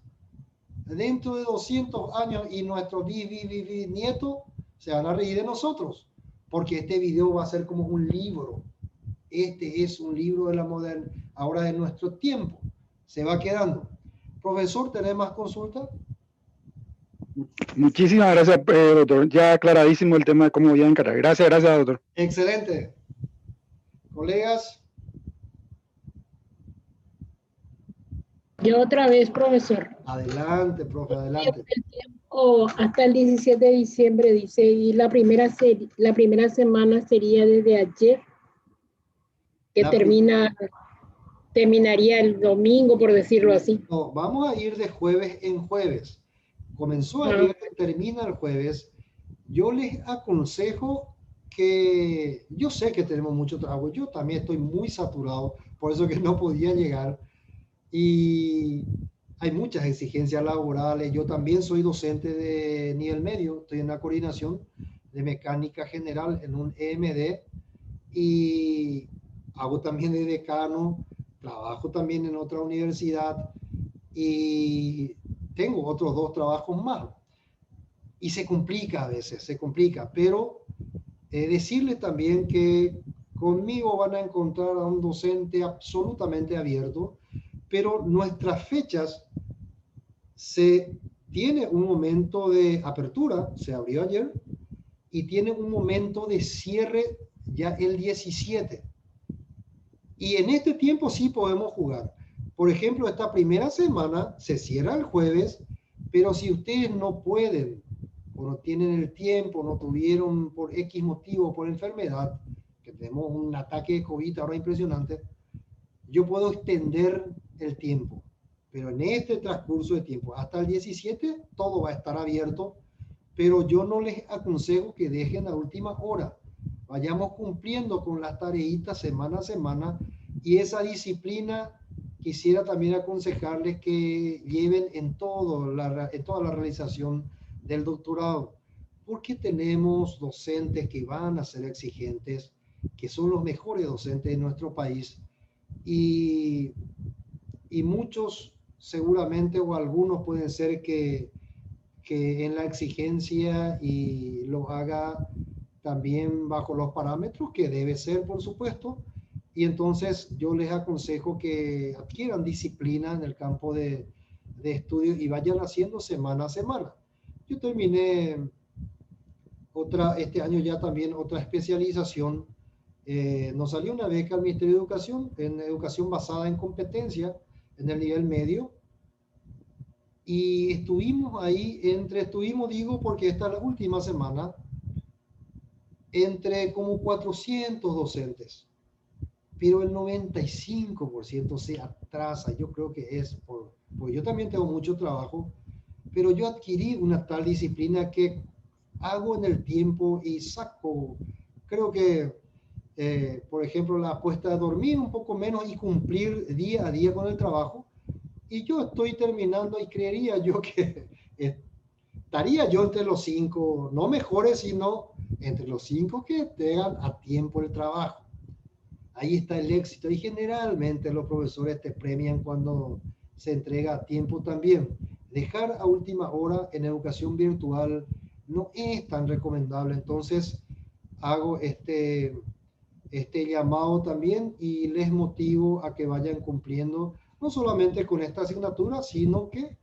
Dentro de 200 años y nuestros nietos se van a reír de nosotros, porque este video va a ser como un libro. Este es un libro de la moderna, ahora de nuestro tiempo. Se va quedando. Profesor, ¿tenés más consultas? Muchísimas gracias, doctor. Ya aclaradísimo el tema de cómo voy a encarar. Gracias, doctor. Excelente. Colegas. Yo otra vez, profesor. Adelante, profe, adelante. Hasta el 17 de diciembre, dice, y la primera semana sería desde ayer, que terminaría el domingo, por decirlo así. No, vamos a ir de jueves en jueves. Comenzó ayer, termina el jueves. Yo les aconsejo que, yo sé que tenemos mucho trabajo, yo también estoy muy saturado, por eso que no podía llegar, y hay muchas exigencias laborales. Yo también soy docente de nivel medio, estoy en la coordinación de mecánica general en un EMD, y hago también de decano, trabajo también en otra universidad, y tengo otros 2 trabajos más. Y se complica a veces, se complica, pero decirles también que conmigo van a encontrar a un docente absolutamente abierto, pero nuestras fechas tiene un momento de apertura, se abrió ayer, y tiene un momento de cierre ya el 17. Y en este tiempo sí podemos jugar. Por ejemplo, esta primera semana se cierra el jueves, pero si ustedes no pueden o no tienen el tiempo, no tuvieron por X motivo, por enfermedad, que tenemos un ataque de COVID ahora impresionante, yo puedo extender el tiempo. Pero en este transcurso de tiempo, hasta el 17, todo va a estar abierto, pero yo no les aconsejo que dejen a última hora. Vayamos cumpliendo con las tareitas semana a semana, y esa disciplina quisiera también aconsejarles que lleven en toda la realización del doctorado, porque tenemos docentes que van a ser exigentes, que son los mejores docentes de nuestro país, y muchos seguramente, o algunos pueden ser que en la exigencia y lo haga también bajo los parámetros que debe ser, por supuesto. Y entonces yo les aconsejo que adquieran disciplina en el campo de estudio y vayan haciendo semana a semana. Yo terminé este año ya también otra especialización. Nos salió una beca al Ministerio de Educación en educación basada en competencia en el nivel medio. Y estuvimos ahí, digo, porque esta es la última semana, entre como 400 docentes, pero el 95% se atrasa. Yo creo que es porque yo también tengo mucho trabajo, pero yo adquirí una tal disciplina que hago en el tiempo y saco, creo que, por ejemplo, la apuesta de dormir un poco menos y cumplir día a día con el trabajo. Y yo estoy terminando y creería yo que estaría yo entre los 5, no mejores, sino entre los 5 que tengan a tiempo el trabajo. Ahí está el éxito, y generalmente los profesores te premian cuando se entrega a tiempo también. Dejar a última hora en educación virtual no es tan recomendable, entonces hago este llamado también y les motivo a que vayan cumpliendo, no solamente con esta asignatura, sino que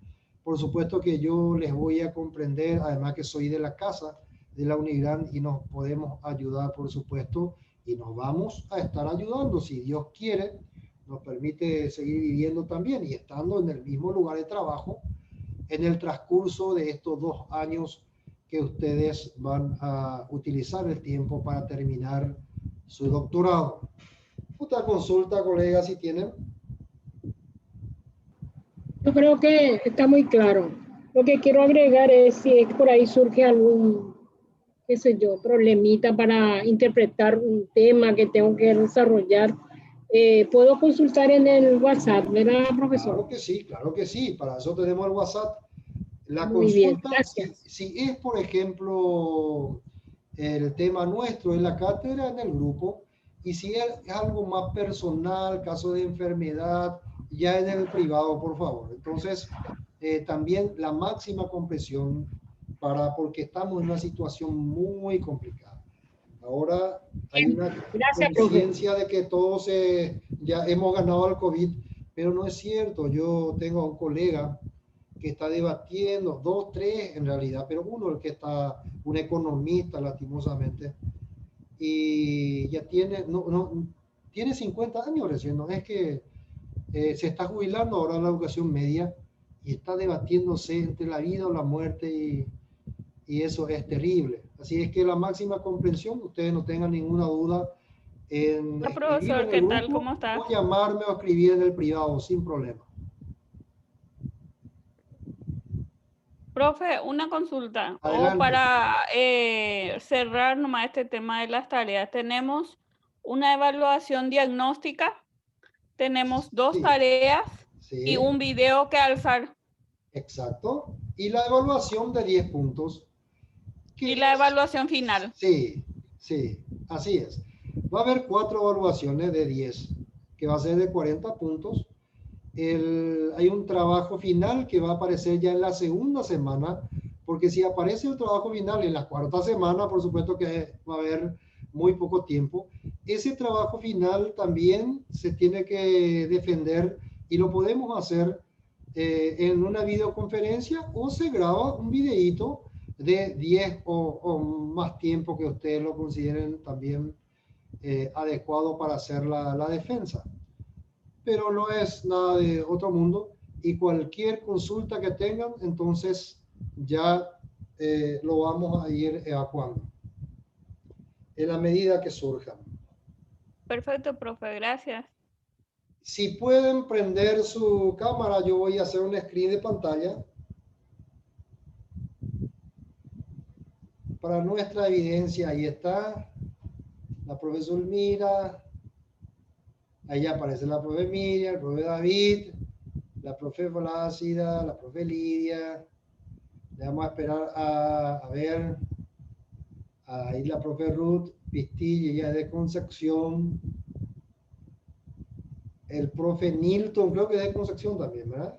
por supuesto que yo les voy a comprender, además que soy de la casa de la Unigran y nos podemos ayudar, por supuesto, y nos vamos a estar ayudando, si Dios quiere, nos permite seguir viviendo también y estando en el mismo lugar de trabajo en el transcurso de estos 2 años que ustedes van a utilizar el tiempo para terminar su doctorado. Otra consulta, colegas, si tienen. Yo creo que está muy claro. Lo que quiero agregar es si por ahí surge algún, qué sé yo, problemita para interpretar un tema que tengo que desarrollar. Puedo consultar en el WhatsApp, ¿verdad, profesor? Claro que sí. Para eso tenemos el WhatsApp. La Muy bien, consulta, gracias. si es, por ejemplo, el tema nuestro en la cátedra, en el grupo, y si es algo más personal, caso de enfermedad, ya en el privado, por favor. Entonces, también la máxima comprensión porque estamos en una situación muy complicada. Ahora hay una conciencia de que todos ya hemos ganado al COVID, pero no es cierto. Yo tengo a un colega que está debatiendo, 2, 3 en realidad, pero uno el que está, un economista lastimosamente, y ya tiene, tiene 50 años recién, no es que se está jubilando ahora en la educación media y está debatiéndose entre la vida o la muerte, y eso es terrible. Así es que la máxima comprensión, ustedes no tengan ninguna duda en Hola, profesor, ¿qué tal? ¿Cómo está? O llamarme o escribir en el privado sin problema. Profe, una consulta. Adelante. O para cerrar nomás este tema de las tareas, tenemos una evaluación diagnóstica, tenemos 2 tareas y un video que alzar. Exacto. Y la evaluación de 10 puntos. Y la evaluación final. Sí, así es. Va a haber 4 evaluaciones de 10, que va a ser de 40 puntos. Hay un trabajo final que va a aparecer ya en la segunda semana, porque si aparece el trabajo final en la 4ª semana, por supuesto que va a haber muy poco tiempo. Ese trabajo final también se tiene que defender y lo podemos hacer en una videoconferencia, o se graba un videíto de 10 o más tiempo que ustedes lo consideren también adecuado para hacer la defensa. Pero no es nada de otro mundo, y cualquier consulta que tengan, entonces ya lo vamos a ir evacuando en la medida que surjan. Perfecto, profe, gracias. Si pueden prender su cámara, yo voy a hacer un screen de pantalla para nuestra evidencia. Ahí está la profesora Mira, ahí aparece la profe Miriam, el profe David, la profe Flácida, la profe Lidia. Le vamos a esperar a ver, ahí la profe Ruth Pistillo, ya de Concepción. El profe Nilton, creo que es de Concepción también, ¿verdad?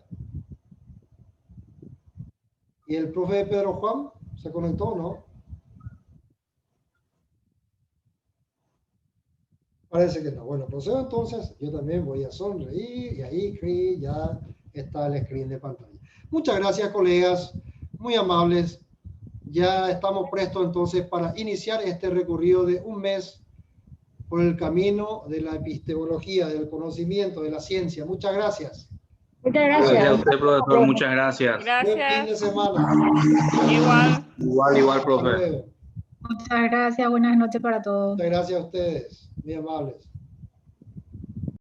Y el profe Pedro Juan, ¿se conectó, no? Parece que no. Bueno, procedo entonces. Yo también voy a sonreír y ahí ya está el screen de pantalla. Muchas gracias, colegas. Muy amables. Ya estamos prestos entonces para iniciar este recorrido de un mes por el camino de la epistemología, del conocimiento, de la ciencia. Muchas gracias. Muchas gracias. Gracias a usted, profesor. Muchas gracias. Gracias. Buen fin de semana. Igual. Igual, profe. Hasta luego. Muchas gracias, buenas noches para todos. Muchas gracias a ustedes, muy amables.